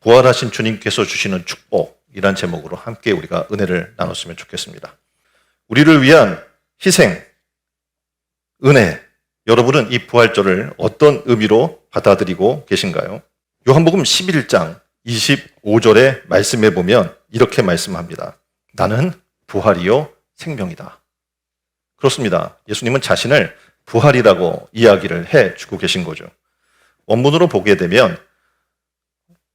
부활하신 주님께서 주시는 축복이란 제목으로 함께 우리가 은혜를 나눴으면 좋겠습니다. 우리를 위한 희생, 은혜, 여러분은 이 부활절을 어떤 의미로 받아들이고 계신가요? 요한복음 11장 25절의 말씀에 보면 이렇게 말씀합니다. 나는 부활이요 생명이다. 그렇습니다. 예수님은 자신을 부활이라고 이야기를 해주고 계신 거죠. 원문으로 보게 되면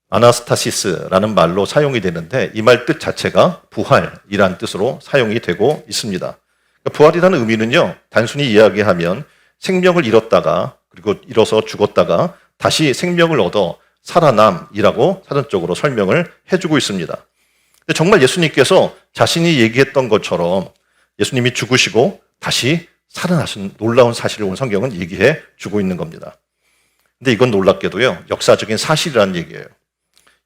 아나스타시스라는 말로 사용이 되는데 이 말 뜻 자체가 부활이란 뜻으로 사용이 되고 있습니다. 부활이라는 의미는요, 단순히 이야기하면 생명을 잃었다가 그리고 잃어서 죽었다가 다시 생명을 얻어 살아남이라고 사전적으로 설명을 해주고 있습니다. 근데 정말 예수님께서 자신이 얘기했던 것처럼 예수님이 죽으시고 다시 살아나신 놀라운 사실을 오늘 성경은 얘기해 주고 있는 겁니다. 근데 이건 놀랍게도요, 역사적인 사실이라는 얘기예요.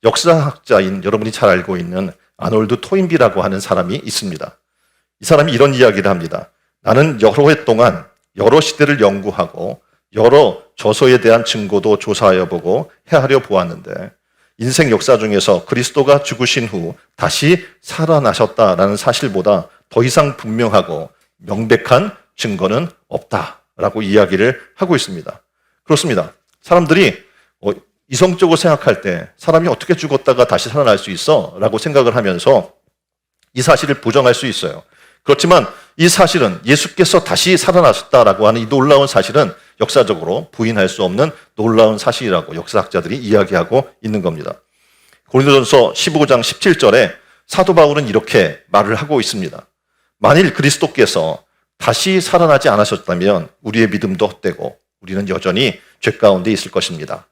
역사학자인 여러분이 잘 알고 있는 아놀드 토인비라고 하는 사람이 있습니다. 이 사람이 이런 이야기를 합니다. 나는 여러 해 동안 여러 시대를 연구하고 여러 저서에 대한 증거도 조사하여 보고 헤아려 보았는데 인생 역사 중에서 그리스도가 죽으신 후 다시 살아나셨다라는 사실보다 더 이상 분명하고 명백한 증거는 없다라고 이야기를 하고 있습니다. 그렇습니다. 사람들이 이성적으로 생각할 때 사람이 어떻게 죽었다가 다시 살아날 수 있어? 라고 생각을 하면서 이 사실을 부정할 수 있어요. 그렇지만 이 사실은 예수께서 다시 살아나셨다라고 하는 이 놀라운 사실은 역사적으로 부인할 수 없는 놀라운 사실이라고 역사학자들이 이야기하고 있는 겁니다. 고린도전서 15장 17절에 사도 바울은 이렇게 말을 하고 있습니다. 만일 그리스도께서 다시 살아나지 않으셨다면 우리의 믿음도 헛되고 우리는 여전히 죄 가운데 있을 것입니다.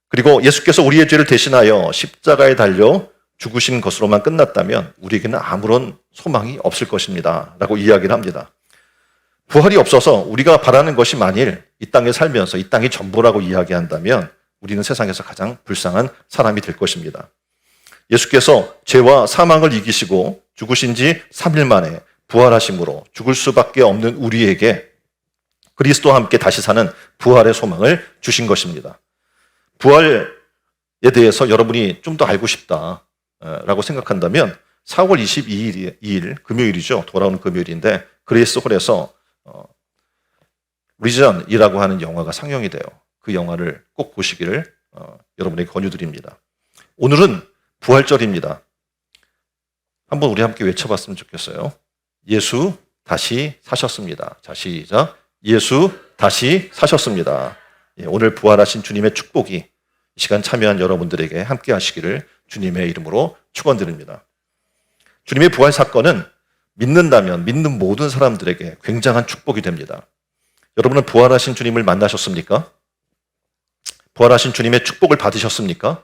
그리고 예수께서 우리의 죄를 대신하여 십자가에 달려 죽으신 것으로만 끝났다면 우리에게는 아무런 소망이 없을 것입니다. 라고 이야기를 합니다. 부활이 없어서 우리가 바라는 것이 만일 이 땅에 살면서 이 땅이 전부라고 이야기한다면 우리는 세상에서 가장 불쌍한 사람이 될 것입니다. 예수께서 죄와 사망을 이기시고 죽으신 지 3일 만에 부활하심으로 죽을 수밖에 없는 우리에게 그리스도와 함께 다시 사는 부활의 소망을 주신 것입니다. 부활에 대해서 여러분이 좀 더 알고 싶다라고 생각한다면 4월 22일 금요일이죠. 돌아오는 금요일인데 그레이스 홀에서 리전이라고 하는 영화가 상영이 돼요. 그 영화를 꼭 보시기를 여러분에게 권유드립니다. 오늘은 부활절입니다. 한번 우리 함께 외쳐봤으면 좋겠어요. 예수 다시 사셨습니다. 자, 시작. 예수 다시 사셨습니다. 오늘 부활하신 주님의 축복이 이 시간 참여한 여러분들에게 함께 하시기를 주님의 이름으로 축원드립니다. 주님의 부활 사건은 믿는다면 믿는 모든 사람들에게 굉장한 축복이 됩니다. 여러분은 부활하신 주님을 만나셨습니까? 부활하신 주님의 축복을 받으셨습니까?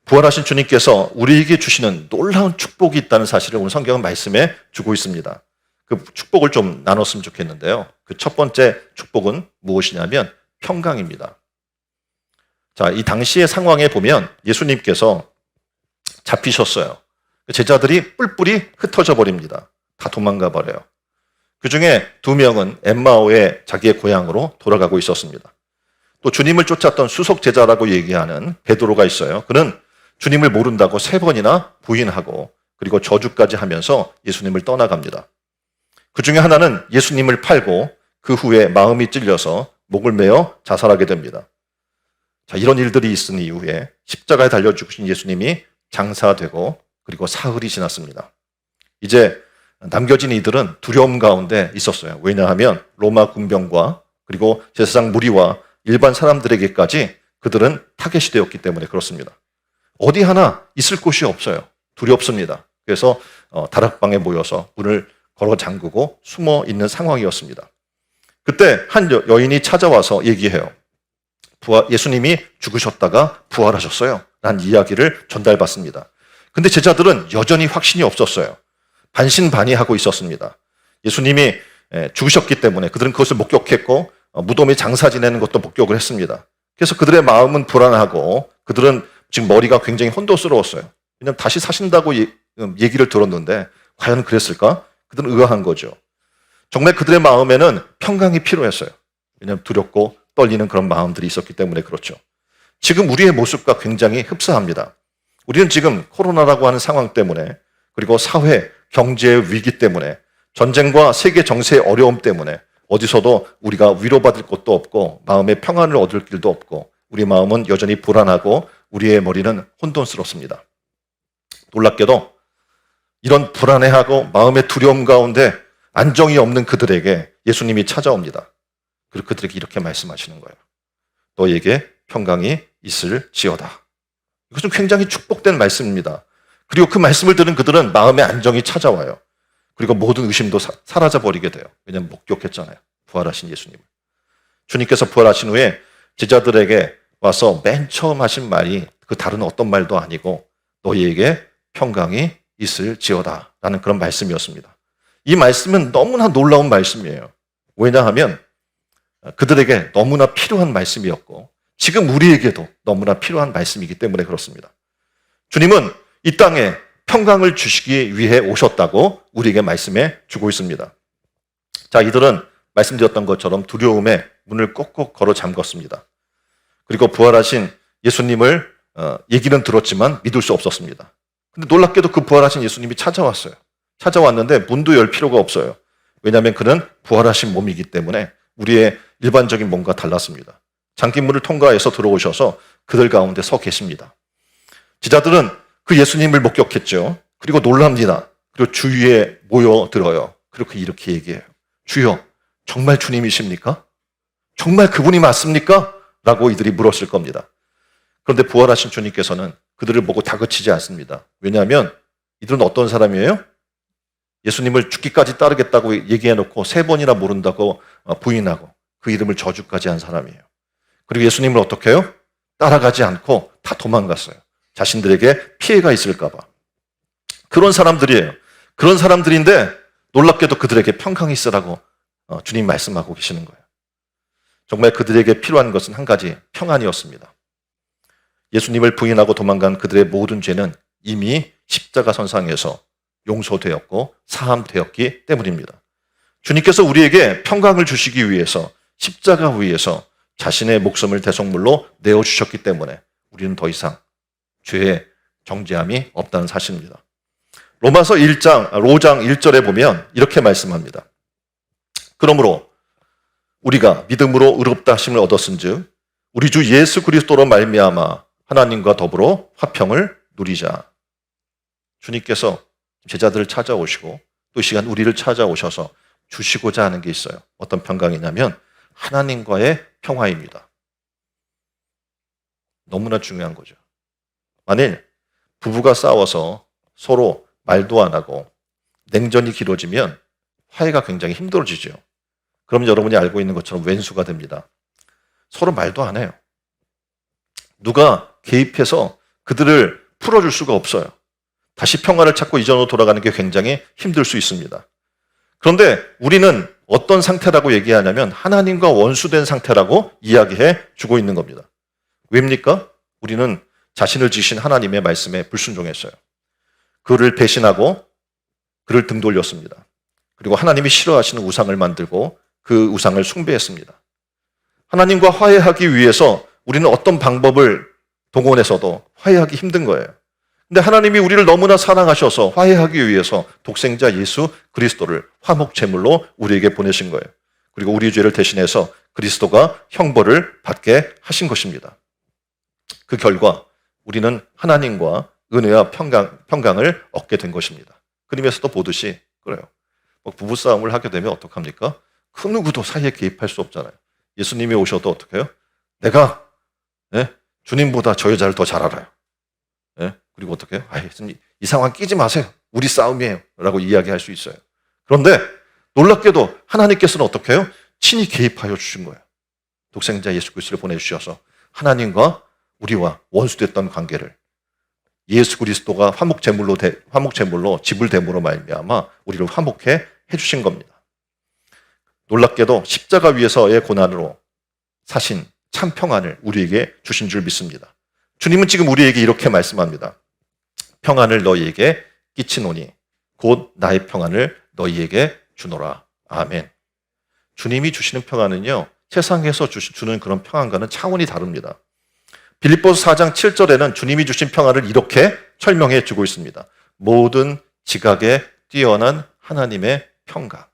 부활하신 주님께서 우리에게 주시는 놀라운 축복이 있다는 사실을 오늘 성경은 말씀해 주고 있습니다. 그 축복을 좀 나눴으면 좋겠는데요. 그 첫 번째 축복은 무엇이냐면 평강입니다. 자, 이 당시의 상황에 보면 예수님께서 잡히셨어요. 제자들이 뿔뿔이 흩어져 버립니다. 다 도망가 버려요. 그 중에 2명은 엠마오의 자기의 고향으로 돌아가고 있었습니다. 또 주님을 쫓았던 수석 제자라고 얘기하는 베드로가 있어요. 그는 주님을 모른다고 3번이나 부인하고 그리고 저주까지 하면서 예수님을 떠나갑니다. 그 중에 하나는 예수님을 팔고 그 후에 마음이 찔려서 목을 메어 자살하게 됩니다. 자, 이런 일들이 있은 이후에 십자가에 달려 죽으신 예수님이 장사되고 그리고 사흘이 지났습니다. 이제 남겨진 이들은 두려움 가운데 있었어요. 왜냐하면 로마 군병과 그리고 제사장 무리와 일반 사람들에게까지 그들은 타겟이 되었기 때문에 그렇습니다. 어디 하나 있을 곳이 없어요. 두렵습니다. 그래서 다락방에 모여서 문을 걸어 잠그고 숨어 있는 상황이었습니다. 그때 한 여인이 찾아와서 얘기해요. 예수님이 죽으셨다가 부활하셨어요. 라는 이야기를 전달받습니다. 근데 제자들은 여전히 확신이 없었어요. 반신반의하고 있었습니다. 예수님이 죽으셨기 때문에 그들은 그것을 목격했고 무덤에 장사 지내는 것도 목격을 했습니다. 그래서 그들의 마음은 불안하고 그들은 지금 머리가 굉장히 혼돈스러웠어요. 왜냐하면 다시 사신다고 얘기를 들었는데 과연 그랬을까? 그들은 의아한 거죠. 정말 그들의 마음에는 평강이 필요했어요. 왜냐하면 두렵고 떨리는 그런 마음들이 있었기 때문에 그렇죠. 지금 우리의 모습과 굉장히 흡사합니다. 우리는 지금 코로나라고 하는 상황 때문에, 그리고 사회, 경제의 위기 때문에, 전쟁과 세계 정세의 어려움 때문에 어디서도 우리가 위로받을 곳도 없고 마음의 평안을 얻을 길도 없고 우리 마음은 여전히 불안하고 우리의 머리는 혼돈스럽습니다. 놀랍게도 이런 불안해하고 마음의 두려움 가운데 안정이 없는 그들에게 예수님이 찾아옵니다. 그리고 그들에게 이렇게 말씀하시는 거예요. 너에게 평강이 있을지어다. 이것은 굉장히 축복된 말씀입니다. 그리고 그 말씀을 들은 그들은 마음의 안정이 찾아와요. 그리고 모든 의심도 사라져버리게 돼요. 왜냐하면 목격했잖아요. 부활하신 예수님을. 주님께서 부활하신 후에 제자들에게 와서 맨 처음 하신 말이 그 다른 어떤 말도 아니고 너희에게 평강이 있을지어다 라는 그런 말씀이었습니다. 이 말씀은 너무나 놀라운 말씀이에요. 왜냐하면 그들에게 너무나 필요한 말씀이었고 지금 우리에게도 너무나 필요한 말씀이기 때문에 그렇습니다. 주님은 이 땅에 평강을 주시기 위해 오셨다고 우리에게 말씀해 주고 있습니다. 자, 이들은 말씀드렸던 것처럼 두려움에 문을 꼭꼭 걸어 잠궜습니다. 그리고 부활하신 예수님을 얘기는 들었지만 믿을 수 없었습니다. 근데 놀랍게도 그 부활하신 예수님이 찾아왔어요. 찾아왔는데 문도 열 필요가 없어요. 왜냐하면 그는 부활하신 몸이기 때문에 우리의 일반적인 몸과 달랐습니다. 잠긴문을 통과해서 들어오셔서 그들 가운데 서 계십니다. 제자들은 그 예수님을 목격했죠. 그리고 놀랍니다. 그리고 주위에 모여들어요. 그리고 이렇게 얘기해요. 주여, 정말 주님이십니까? 정말 그분이 맞습니까? 라고 이들이 물었을 겁니다. 그런데 부활하신 주님께서는 그들을 보고 다그치지 않습니다. 왜냐하면 이들은 어떤 사람이에요? 예수님을 죽기까지 따르겠다고 얘기해놓고 3번이나 모른다고 부인하고 그 이름을 저주까지 한 사람이에요. 그리고 예수님을 어떻게 해요? 따라가지 않고 다 도망갔어요. 자신들에게 피해가 있을까 봐. 그런 사람들이에요. 그런 사람들인데 놀랍게도 그들에게 평강이 있으라고 주님 말씀하고 계시는 거예요. 정말 그들에게 필요한 것은 한 가지, 평안이었습니다. 예수님을 부인하고 도망간 그들의 모든 죄는 이미 십자가 선상에서 용서되었고 사함되었기 때문입니다. 주님께서 우리에게 평강을 주시기 위해서 십자가 위에서 자신의 목숨을 대속물로 내어주셨기 때문에 우리는 더 이상 죄의 정죄함이 없다는 사실입니다. 로마서 5장 1절에 보면 이렇게 말씀합니다. 그러므로 우리가 믿음으로 의롭다 하심을 얻었은즉 우리 주 예수 그리스도로 말미암아 하나님과 더불어 화평을 누리자. 주님께서 제자들을 찾아오시고 또 이 시간 우리를 찾아오셔서 주시고자 하는 게 있어요. 어떤 평강이냐면 하나님과의 평화입니다. 너무나 중요한 거죠. 만일 부부가 싸워서 서로 말도 안 하고 냉전이 길어지면 화해가 굉장히 힘들어지죠. 그럼 여러분이 알고 있는 것처럼 왼수가 됩니다. 서로 말도 안 해요. 누가 개입해서 그들을 풀어줄 수가 없어요. 다시 평화를 찾고 이전으로 돌아가는 게 굉장히 힘들 수 있습니다. 그런데 우리는 어떤 상태라고 얘기하냐면 하나님과 원수된 상태라고 이야기해 주고 있는 겁니다. 왜입니까? 우리는 자신을 지으신 하나님의 말씀에 불순종했어요. 그를 배신하고 그를 등 돌렸습니다. 그리고 하나님이 싫어하시는 우상을 만들고 그 우상을 숭배했습니다. 하나님과 화해하기 위해서 우리는 어떤 방법을 동원해서도 화해하기 힘든 거예요. 근데 하나님이 우리를 너무나 사랑하셔서 화해하기 위해서 독생자 예수 그리스도를 화목제물로 우리에게 보내신 거예요. 그리고 우리 죄를 대신해서 그리스도가 형벌을 받게 하신 것입니다. 그 결과 우리는 하나님과 은혜와 평강을 얻게 된 것입니다. 그림에서도 보듯이 그래요. 부부싸움을 하게 되면 어떡합니까? 그 누구도 사이에 개입할 수 없잖아요. 예수님이 오셔도 어떻게 해요? 내가 주님보다 저 여자를 더 잘 알아요. 그리고 어떻게 해요? 예수님 이 상황 끼지 마세요. 우리 싸움이에요. 라고 이야기할 수 있어요. 그런데 놀랍게도 하나님께서는 어떻게 해요? 친히 개입하여 주신 거예요. 독생자 예수 그리스도를 보내주셔서 하나님과 우리와 원수됐던 관계를 예수 그리스도가 화목제물로 지불됨으로 말미암아 우리를 화목해 해주신 겁니다. 놀랍게도 십자가 위에서의 고난으로 사신 참 평안을 우리에게 주신 줄 믿습니다. 주님은 지금 우리에게 이렇게 말씀합니다. 평안을 너희에게 끼치노니 곧 나의 평안을 너희에게 주노라. 아멘. 주님이 주시는 평안은요, 세상에서 주는 그런 평안과는 차원이 다릅니다. 빌립보서 4장 7절에는 주님이 주신 평화를 이렇게 설명해 주고 있습니다. 모든 지각에 뛰어난 하나님의 평강.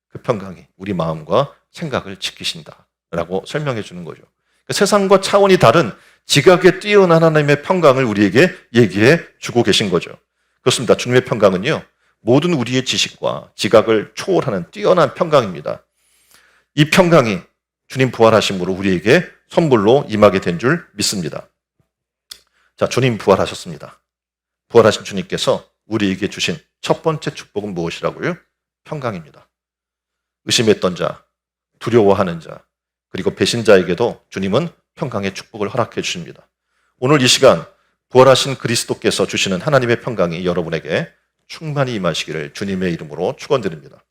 그 평강이 우리 마음과 생각을 지키신다라고 설명해 주는 거죠. 그러니까 세상과 차원이 다른 지각에 뛰어난 하나님의 평강을 우리에게 얘기해 주고 계신 거죠. 그렇습니다. 주님의 평강은요, 모든 우리의 지식과 지각을 초월하는 뛰어난 평강입니다. 이 평강이 주님 부활하심으로 우리에게 선물로 임하게 된 줄 믿습니다. 자, 주님 부활하셨습니다. 부활하신 주님께서 우리에게 주신 첫 번째 축복은 무엇이라고요? 평강입니다. 의심했던 자, 두려워하는 자, 그리고 배신자에게도 주님은 평강의 축복을 허락해 주십니다. 오늘 이 시간 부활하신 그리스도께서 주시는 하나님의 평강이 여러분에게 충만히 임하시기를 주님의 이름으로 축원드립니다.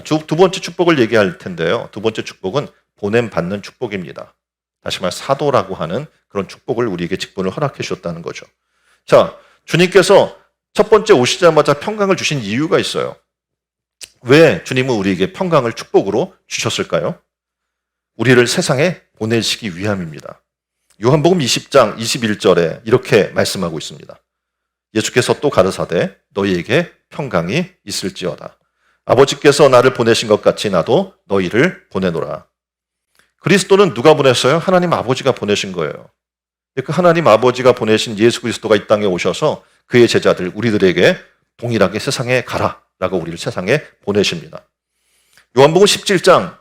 두 번째 축복을 얘기할 텐데요. 두 번째 축복은 보냄받는 축복입니다. 다시 말해 사도라고 하는 그런 축복을 우리에게 직분을 허락해 주셨다는 거죠. 자, 주님께서 첫 번째 오시자마자 평강을 주신 이유가 있어요. 왜 주님은 우리에게 평강을 축복으로 주셨을까요? 우리를 세상에 보내시기 위함입니다. 요한복음 20장 21절에 이렇게 말씀하고 있습니다. 예수께서 또 가르사대 너희에게 평강이 있을지어다. 아버지께서 나를 보내신 것 같이 나도 너희를 보내노라. 그리스도는 누가 보냈어요? 하나님 아버지가 보내신 거예요. 그 하나님 아버지가 보내신 예수 그리스도가 이 땅에 오셔서 그의 제자들 우리들에게 동일하게 세상에 가라라고 우리를 세상에 보내십니다. 요한복음 17장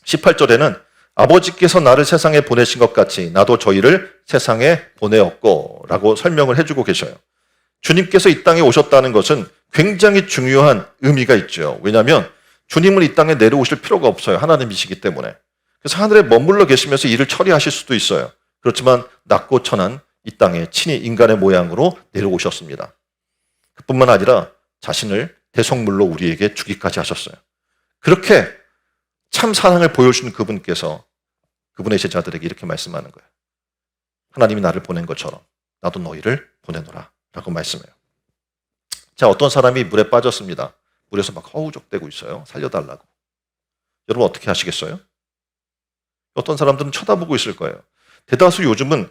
18절에는 아버지께서 나를 세상에 보내신 것 같이 나도 저희를 세상에 보내었고 라고 설명을 해주고 계셔요. 주님께서 이 땅에 오셨다는 것은 굉장히 중요한 의미가 있죠. 왜냐하면 주님은 이 땅에 내려오실 필요가 없어요. 하나님이시기 때문에. 그래서 하늘에 머물러 계시면서 일을 처리하실 수도 있어요. 그렇지만 낮고 천한 이 땅에 친히 인간의 모양으로 내려오셨습니다. 그뿐만 아니라 자신을 대성물로 우리에게 주기까지 하셨어요. 그렇게 참 사랑을 보여주는 그분께서 그분의 제자들에게 이렇게 말씀하는 거예요. 하나님이 나를 보낸 것처럼 나도 너희를 보내노라 라고 말씀해요. 자, 어떤 사람이 물에 빠졌습니다. 물에서 막 허우적대고 있어요. 살려달라고. 여러분 어떻게 하시겠어요? 어떤 사람들은 쳐다보고 있을 거예요. 대다수 요즘은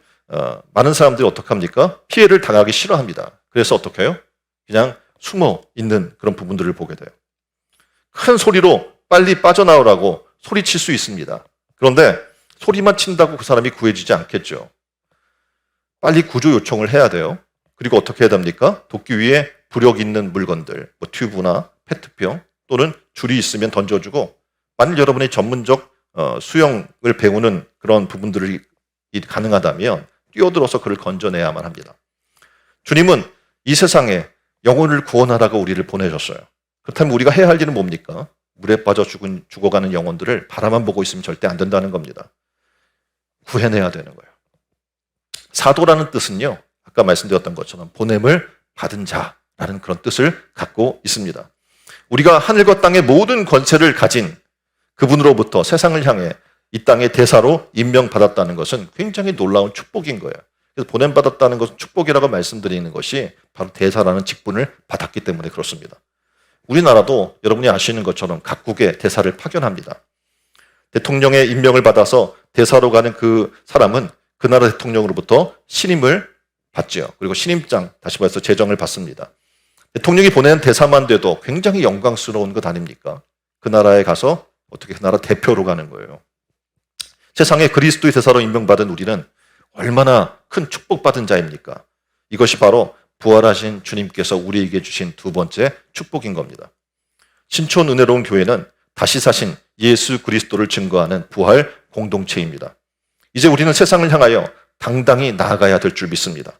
많은 사람들이 어떻게 합니까? 피해를 당하기 싫어합니다. 그래서 어떻게 해요? 그냥 숨어 있는 그런 부분들을 보게 돼요. 큰 소리로 빨리 빠져나오라고 소리칠 수 있습니다. 그런데 소리만 친다고 그 사람이 구해지지 않겠죠. 빨리 구조 요청을 해야 돼요. 그리고 어떻게 해야 됩니까? 도끼 위에 부력 있는 물건들, 뭐 튜브나 페트병 또는 줄이 있으면 던져주고, 만일 여러분이 전문적 수영을 배우는 그런 부분들이 가능하다면 뛰어들어서 그를 건져내야만 합니다. 주님은 이 세상에 영혼을 구원하라고 우리를 보내셨어요. 그렇다면 우리가 해야 할 일은 뭡니까? 물에 빠져 죽어가는 영혼들을 바라만 보고 있으면 절대 안 된다는 겁니다. 구해내야 되는 거예요. 사도라는 뜻은요, 아까 말씀드렸던 것처럼 보냄을 받은 자라는 그런 뜻을 갖고 있습니다. 우리가 하늘과 땅의 모든 권세를 가진 그분으로부터 세상을 향해 이 땅의 대사로 임명받았다는 것은 굉장히 놀라운 축복인 거예요. 그래서 보냄받았다는 것은 축복이라고 말씀드리는 것이 바로 대사라는 직분을 받았기 때문에 그렇습니다. 우리나라도 여러분이 아시는 것처럼 각국에 대사를 파견합니다. 대통령의 임명을 받아서 대사로 가는 그 사람은 그 나라 대통령으로부터 신임을 받죠. 그리고 신임장, 다시 말해서 제정을 받습니다. 대통령이 보내는 대사만 돼도 굉장히 영광스러운 것 아닙니까? 그 나라에 가서 어떻게 그 나라 대표로 가는 거예요. 세상에 그리스도의 대사로 임명받은 우리는 얼마나 큰 축복받은 자입니까? 이것이 바로 부활하신 주님께서 우리에게 주신 두 번째 축복인 겁니다. 신촌 은혜로운 교회는 다시 사신 예수 그리스도를 증거하는 부활 공동체입니다. 이제 우리는 세상을 향하여 당당히 나아가야 될 줄 믿습니다.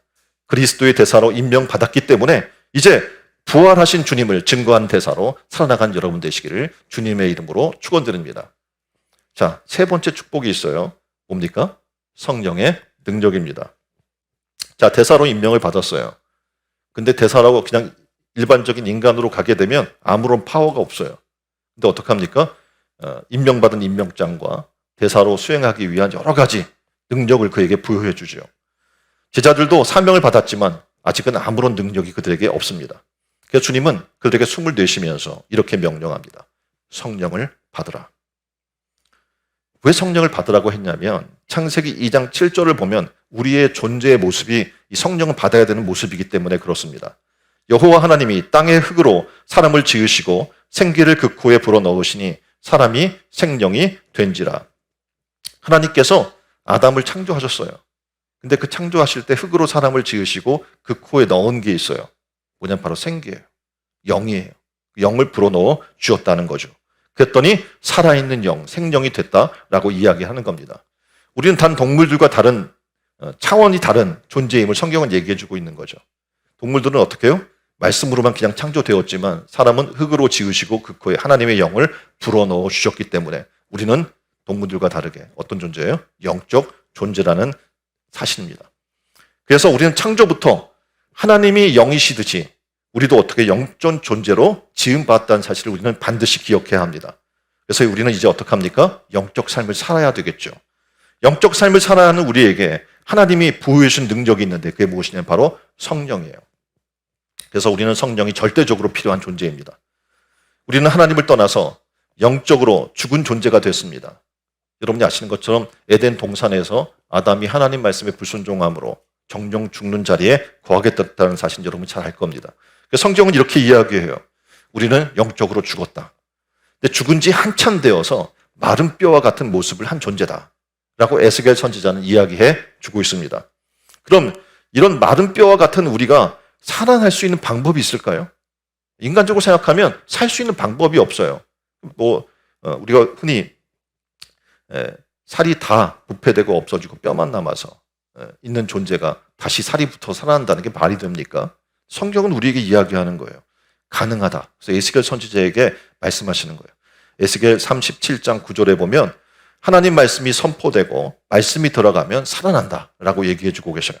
그리스도의 대사로 임명받았기 때문에 이제 부활하신 주님을 증거한 대사로 살아나간 여러분 되시기를 주님의 이름으로 축원드립니다. 자, 세 번째 축복이 있어요. 뭡니까? 성령의 능력입니다. 자, 대사로 임명을 받았어요. 근데 대사라고 그냥 일반적인 인간으로 가게 되면 아무런 파워가 없어요. 근데 어떡합니까? 임명받은 임명장과 대사로 수행하기 위한 여러 가지 능력을 그에게 부여해 주죠. 제자들도 사명을 받았지만 아직은 아무런 능력이 그들에게 없습니다. 그래서 주님은 그들에게 숨을 내쉬면서 이렇게 명령합니다. 성령을 받으라. 왜 성령을 받으라고 했냐면 창세기 2장 7절을 보면 우리의 존재의 모습이 이 성령을 받아야 되는 모습이기 때문에 그렇습니다. 여호와 하나님이 땅의 흙으로 사람을 지으시고 생기를 그 코에 불어넣으시니 사람이 생명이 된지라. 하나님께서 아담을 창조하셨어요. 근데 그 창조하실 때 흙으로 사람을 지으시고 그 코에 넣은 게 있어요. 뭐냐면 바로 생기예요. 영이에요. 영을 불어넣어 주었다는 거죠. 그랬더니 살아있는 영, 생명이 됐다라고 이야기하는 겁니다. 우리는 단 동물들과 다른 차원이 다른 존재임을 성경은 얘기해주고 있는 거죠. 동물들은 어떻게 해요? 말씀으로만 그냥 창조되었지만 사람은 흙으로 지으시고 그 코에 하나님의 영을 불어넣어 주셨기 때문에 우리는 동물들과 다르게 어떤 존재예요? 영적 존재라는 사실입니다. 그래서 우리는 창조부터 하나님이 영이시듯이 우리도 어떻게 영적 존재로 지음받았다는 사실을 우리는 반드시 기억해야 합니다. 그래서 우리는 이제 어떻게 합니까? 영적 삶을 살아야 되겠죠. 영적 삶을 살아야 하는 우리에게 하나님이 부여해 주신 능력이 있는데 그게 무엇이냐면 바로 성령이에요. 그래서 우리는 성령이 절대적으로 필요한 존재입니다. 우리는 하나님을 떠나서 영적으로 죽은 존재가 됐습니다. 여러분이 아시는 것처럼 에덴 동산에서 아담이 하나님 말씀에 불순종함으로 정령 죽는 자리에 거하게 됐다는 사실 여러분 잘 알 겁니다. 성경은 이렇게 이야기해요. 우리는 영적으로 죽었다. 근데 죽은 지 한참 되어서 마른 뼈와 같은 모습을 한 존재다. 라고 에스겔 선지자는 이야기해 주고 있습니다. 그럼 이런 마른 뼈와 같은 우리가 살아날 수 있는 방법이 있을까요? 인간적으로 생각하면 살 수 있는 방법이 없어요. 우리가 흔히 살이 다 부패되고 없어지고 뼈만 남아서 있는 존재가 다시 살이 붙어 살아난다는 게 말이 됩니까? 성경은 우리에게 이야기하는 거예요. 가능하다. 그래서 에스겔 선지자에게 말씀하시는 거예요. 에스겔 37장 9절에 보면 하나님 말씀이 선포되고 말씀이 들어가면 살아난다 라고 얘기해 주고 계셔요.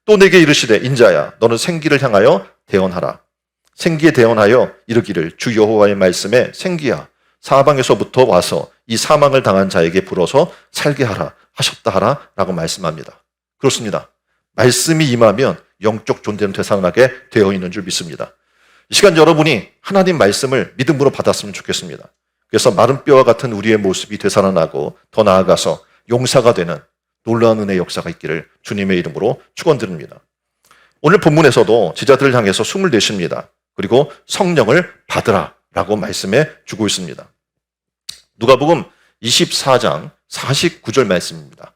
또 내게 이르시되 인자야 너는 생기를 향하여 대언하라. 생기에 대언하여 이르기를 주 여호와의 말씀에 생기야 사방에서부터 와서 이 사망을 당한 자에게 불어서 살게 하라 하셨다 하라 라고 말씀합니다. 그렇습니다. 말씀이 임하면 영적 존재는 되살아나게 되어 있는 줄 믿습니다. 이 시간 여러분이 하나님 말씀을 믿음으로 받았으면 좋겠습니다. 그래서 마른 뼈와 같은 우리의 모습이 되살아나고 더 나아가서 용사가 되는 놀라운 은혜의 역사가 있기를 주님의 이름으로 축원드립니다. 오늘 본문에서도 제자들을 향해서 숨을 내쉽니다. 그리고 성령을 받으라 라고 말씀해 주고 있습니다. 누가복음 24장 49절 말씀입니다.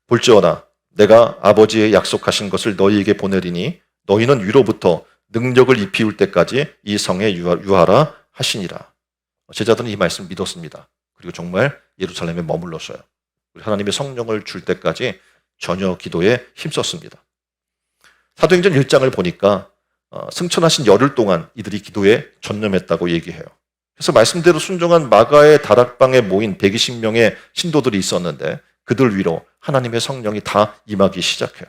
볼지어다 내가 아버지의 약속하신 것을 너희에게 보내리니 너희는 위로부터 능력을 입히울 때까지 이 성에 유하라 하시니라. 제자들은 이 말씀 믿었습니다. 그리고 정말 예루살렘에 머물렀어요. 하나님의 성령을 줄 때까지 전혀 기도에 힘썼습니다. 사도행전 1장을 보니까 승천하신 열흘 동안 이들이 기도에 전념했다고 얘기해요. 그래서 말씀대로 순종한 마가의 다락방에 모인 120명의 신도들이 있었는데 그들 위로 하나님의 성령이 다 임하기 시작해요.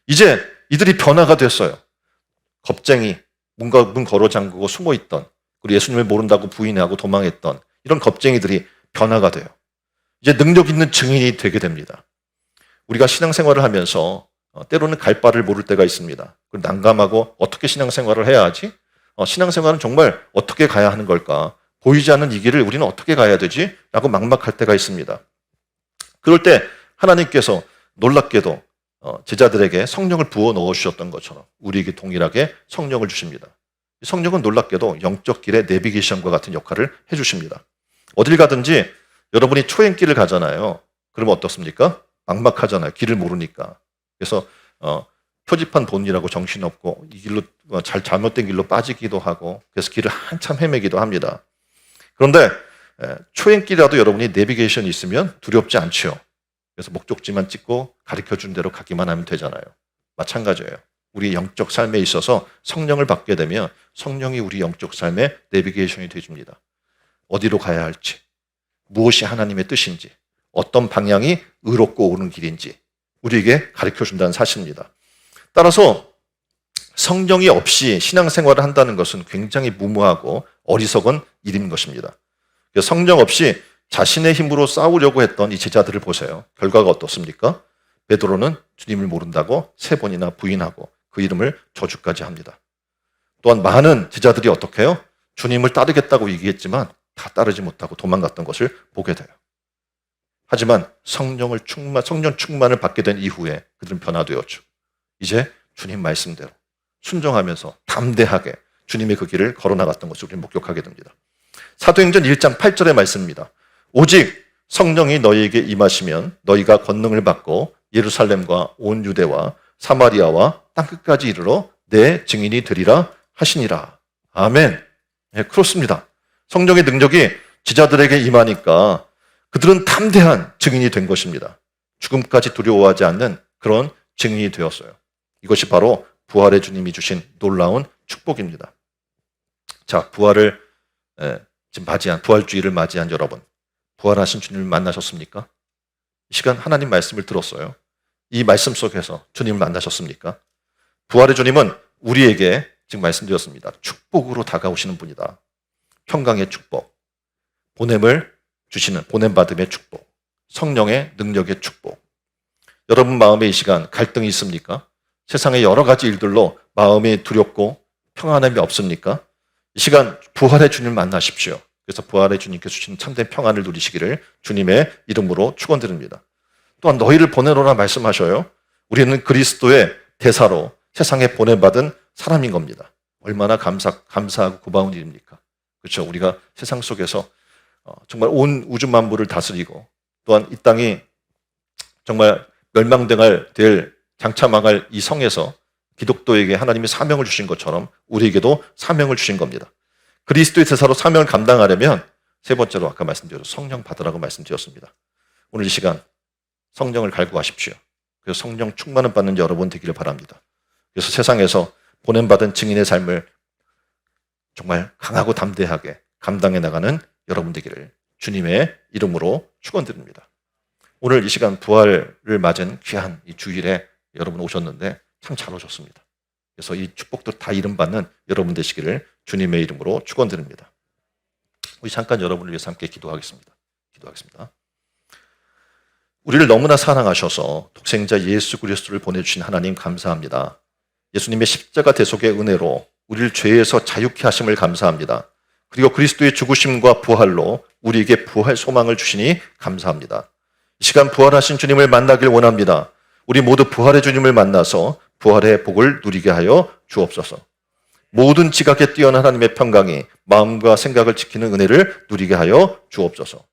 이제 이들이 변화가 됐어요. 겁쟁이, 뭔가 문 걸어 잠그고 숨어있던, 그리고 예수님을 모른다고 부인하고 도망했던 이런 겁쟁이들이 변화가 돼요. 이제 능력 있는 증인이 되게 됩니다. 우리가 신앙생활을 하면서 때로는 갈 바를 모를 때가 있습니다. 난감하고 어떻게 신앙생활을 해야 하지? 신앙생활은 정말 어떻게 가야 하는 걸까? 보이지 않는 이 길을 우리는 어떻게 가야 되지? 라고 막막할 때가 있습니다. 그럴 때 하나님께서 놀랍게도 제자들에게 성령을 부어 넣어주셨던 것처럼 우리에게 동일하게 성령을 주십니다. 성령은 놀랍게도 영적 길의 내비게이션과 같은 역할을 해주십니다. 어딜 가든지 여러분이 초행길을 가잖아요. 그러면 어떻습니까? 막막하잖아요. 길을 모르니까. 그래서 표지판 본이라고 정신없고 이 길로 잘못된 길로 빠지기도 하고 그래서 길을 한참 헤매기도 합니다. 그런데 초행길이라도 여러분이 내비게이션이 있으면 두렵지 않죠. 그래서 목적지만 찍고 가르쳐준 대로 가기만 하면 되잖아요. 마찬가지예요. 우리 영적 삶에 있어서 성령을 받게 되면 성령이 우리 영적 삶의 내비게이션이 되어줍니다. 어디로 가야 할지, 무엇이 하나님의 뜻인지, 어떤 방향이 의롭고 옳은 길인지 우리에게 가르쳐준다는 사실입니다. 따라서 성령이 없이 신앙생활을 한다는 것은 굉장히 무모하고 어리석은 일인 것입니다. 성령 없이 자신의 힘으로 싸우려고 했던 이 제자들을 보세요. 결과가 어떻습니까? 베드로는 주님을 모른다고 3번이나 부인하고 그 이름을 저주까지 합니다. 또한 많은 제자들이 어떻게 해요? 주님을 따르겠다고 얘기했지만 다 따르지 못하고 도망갔던 것을 보게 돼요. 하지만 성령 충만을 받게 된 이후에 그들은 변화되었죠. 이제 주님 말씀대로 순종하면서 담대하게 주님의 그 길을 걸어나갔던 것을 우리는 목격하게 됩니다. 사도행전 1장 8절의 말씀입니다. 오직 성령이 너희에게 임하시면 너희가 권능을 받고 예루살렘과 온 유대와 사마리아와 땅끝까지 이르러 내 증인이 되리라 하시니라. 아멘. 네, 그렇습니다. 성령의 능력이 지자들에게 임하니까 그들은 담대한 증인이 된 것입니다. 죽음까지 두려워하지 않는 그런 증인이 되었어요. 이것이 바로 부활의 주님이 주신 놀라운 축복입니다. 자, 부활을 지금 맞이한, 부활주의를 맞이한 여러분, 부활하신 주님을 만나셨습니까? 이 시간 하나님 말씀을 들었어요. 이 말씀 속에서 주님을 만나셨습니까? 부활의 주님은 우리에게 지금 말씀드렸습니다. 축복으로 다가오시는 분이다. 평강의 축복, 보냄을 주시는 보냄받음의 축복, 성령의 능력의 축복. 여러분 마음에 이 시간 갈등이 있습니까? 세상의 여러 가지 일들로 마음이 두렵고 평안함이 없습니까? 이 시간 부활의 주님을 만나십시오. 그래서 부활의 주님께서 주신 참된 평안을 누리시기를 주님의 이름으로 축원드립니다. 또한 너희를 보내노라 말씀하셔요. 우리는 그리스도의 대사로 세상에 보내받은 사람인 겁니다. 얼마나 감사하고 고마운 일입니까? 그렇죠. 우리가 세상 속에서 정말 온 우주 만물을 다스리고 또한 이 땅이 정말 멸망될 장차망할 이 성에서 기독교에게 하나님이 사명을 주신 것처럼 우리에게도 사명을 주신 겁니다. 그리스도의 대사로 사명을 감당하려면 세 번째로 아까 말씀드렸죠. 성령 받으라고 말씀드렸습니다. 오늘 이 시간 성령을 갈구하십시오. 그래서 성령 충만을 받는 여러분 되기를 바랍니다. 그래서 세상에서 보냄받은 증인의 삶을 정말 강하고 담대하게 감당해 나가는 여러분 되기를 주님의 이름으로 축원드립니다. 오늘 이 시간 부활을 맞은 귀한 이 주일에 여러분 오셨는데 참 잘 오셨습니다. 그래서 이 축복도 다 이름받는 여러분 되시기를 주님의 이름으로 축원드립니다. 우리 잠깐 여러분을 위해서 함께 기도하겠습니다. 우리를 너무나 사랑하셔서 독생자 예수 그리스도를 보내주신 하나님 감사합니다. 예수님의 십자가 대속의 은혜로 우리를 죄에서 자유케 하심을 감사합니다. 그리고 그리스도의 죽으심과 부활로 우리에게 부활 소망을 주시니 감사합니다. 이 시간 부활하신 주님을 만나길 원합니다. 우리 모두 부활의 주님을 만나서 부활의 복을 누리게 하여 주옵소서. 모든 지각에 뛰어난 하나님의 평강이 마음과 생각을 지키는 은혜를 누리게 하여 주옵소서.